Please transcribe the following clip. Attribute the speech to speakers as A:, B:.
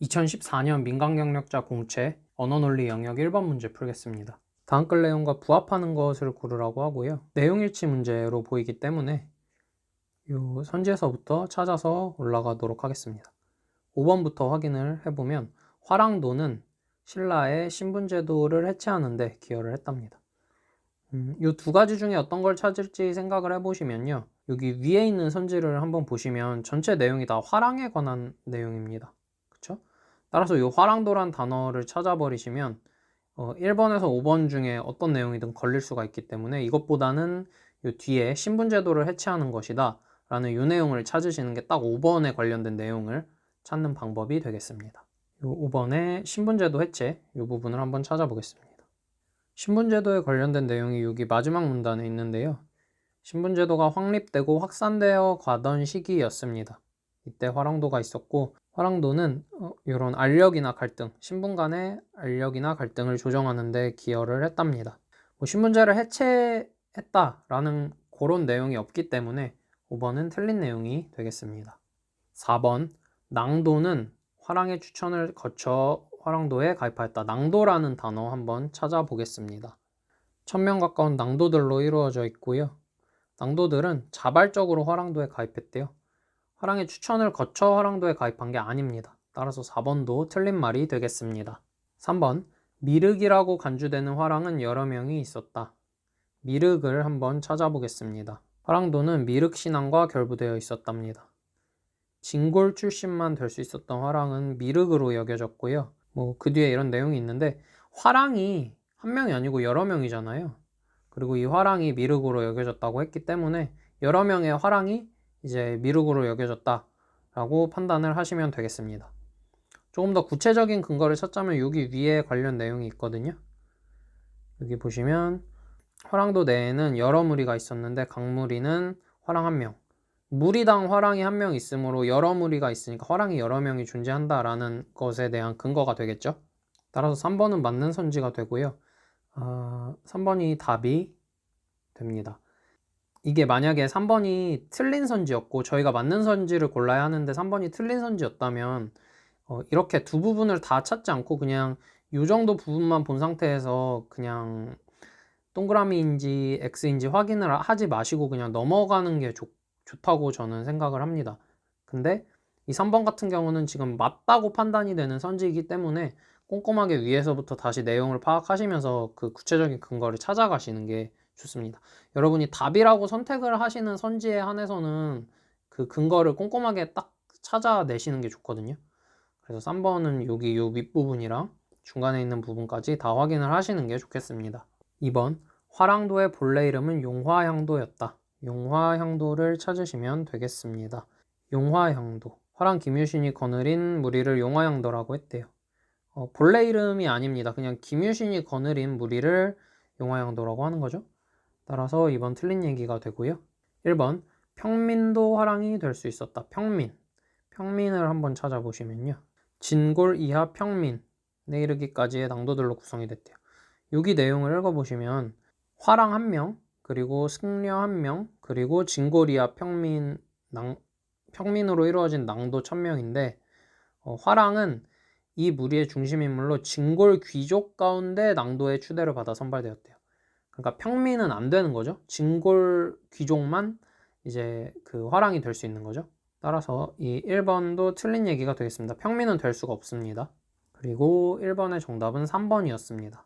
A: 2014년 민간경력자 공채 언어논리 영역 1번 문제 풀겠습니다. 다음 글 내용과 부합하는 것을 고르라고 하고요. 내용일치 문제로 보이기 때문에 이 선지에서부터 찾아서 올라가도록 하겠습니다. 5번부터 확인을 해보면 화랑도는 신라의 신분제도를 해체하는 데 기여를 했답니다. 이 두 가지 중에 어떤 걸 찾을지 생각을 해보시면요. 여기 위에 있는 선지를 한번 보시면 전체 내용이 다 화랑에 관한 내용입니다. 그쵸? 따라서 이 화랑도란 단어를 찾아버리시면 1번에서 5번 중에 어떤 내용이든 걸릴 수가 있기 때문에 이것보다는 이 뒤에 신분제도를 해체하는 것이다 라는 이 내용을 찾으시는 게 딱 5번에 관련된 내용을 찾는 방법이 되겠습니다. 이 5번의 신분제도 해체 이 부분을 한번 찾아보겠습니다. 신분제도에 관련된 내용이 여기 마지막 문단에 있는데요. 신분제도가 확립되고 확산되어 가던 시기였습니다. 이때 화랑도가 있었고 화랑도는 이런 알력이나 갈등, 신분 간의 알력이나 갈등을 조정하는 데 기여를 했답니다. 신분제를 해체했다라는 그런 내용이 없기 때문에 5번은 틀린 내용이 되겠습니다. 4번 낭도는 화랑의 추천을 거쳐 화랑도에 가입하였다. 낭도라는 단어 한번 찾아보겠습니다. 1000명 가까운 낭도들로 이루어져 있고요. 낭도들은 자발적으로 화랑도에 가입했대요. 화랑의 추천을 거쳐 화랑도에 가입한 게 아닙니다. 따라서 4번도 틀린 말이 되겠습니다. 3번 미륵이라고 간주되는 화랑은 여러 명이 있었다. 미륵을 한번 찾아보겠습니다. 화랑도는 미륵신앙과 결부되어 있었답니다. 진골 출신만 될 수 있었던 화랑은 미륵으로 여겨졌고요. 그 뒤에 이런 내용이 있는데 화랑이 한 명이 아니고 여러 명이잖아요. 그리고 이 화랑이 미륵으로 여겨졌다고 했기 때문에 여러 명의 화랑이 이제 미륵으로 여겨졌다라고 판단을 하시면 되겠습니다. 조금 더 구체적인 근거를 찾자면 여기 위에 관련 내용이 있거든요. 여기 보시면 화랑도 내에는 여러 무리가 있었는데 각 무리는 화랑 한 명. 무리당 화랑이 한 명 있으므로 여러 무리가 있으니까 화랑이 여러 명이 존재한다라는 것에 대한 근거가 되겠죠. 따라서 3번은 맞는 선지가 되고요. 3번이 답이 됩니다. 이게 만약에 3번이 틀린 선지였고 저희가 맞는 선지를 골라야 하는데 3번이 틀린 선지였다면 이렇게 두 부분을 다 찾지 않고 그냥 이 정도 부분만 본 상태에서 그냥 동그라미인지 X인지 확인을 하지 마시고 그냥 넘어가는 게 좋다고 저는 생각을 합니다. 근데 이 3번 같은 경우는 지금 맞다고 판단이 되는 선지이기 때문에 꼼꼼하게 위에서부터 다시 내용을 파악하시면서 그 구체적인 근거를 찾아가시는 게 좋습니다. 여러분이 답이라고 선택을 하시는 선지에 한해서는 그 근거를 꼼꼼하게 딱 찾아내시는 게 좋거든요. 그래서 3번은 여기 요 윗부분이랑 중간에 있는 부분까지 다 확인을 하시는 게 좋겠습니다. 2번 화랑도의 본래 이름은 용화향도였다. 용화향도를 찾으시면 되겠습니다. 용화향도 화랑 김유신이 거느린 무리를 용화향도라고 했대요. 본래 이름이 아닙니다. 그냥 김유신이 거느린 무리를 용화향도라고 하는 거죠. 따라서 2번 틀린 얘기가 되고요. 1번 평민도 화랑이 될 수 있었다. 평민을 한번 찾아보시면요. 진골 이하 평민에 이르기까지의 낭도들로 구성이 됐대요. 여기 내용을 읽어보시면 화랑 1명, 그리고 승려 1명, 그리고 진골 이하 평민으로 이루어진 낭도 1000명인데 화랑은 이 무리의 중심인물로 진골 귀족 가운데 낭도의 추대를 받아 선발되었대요. 그러니까 평민은 안 되는 거죠. 진골 귀족만 이제 그 화랑이 될 수 있는 거죠. 따라서 이 1번도 틀린 얘기가 되겠습니다. 평민은 될 수가 없습니다. 그리고 1번의 정답은 3번이었습니다.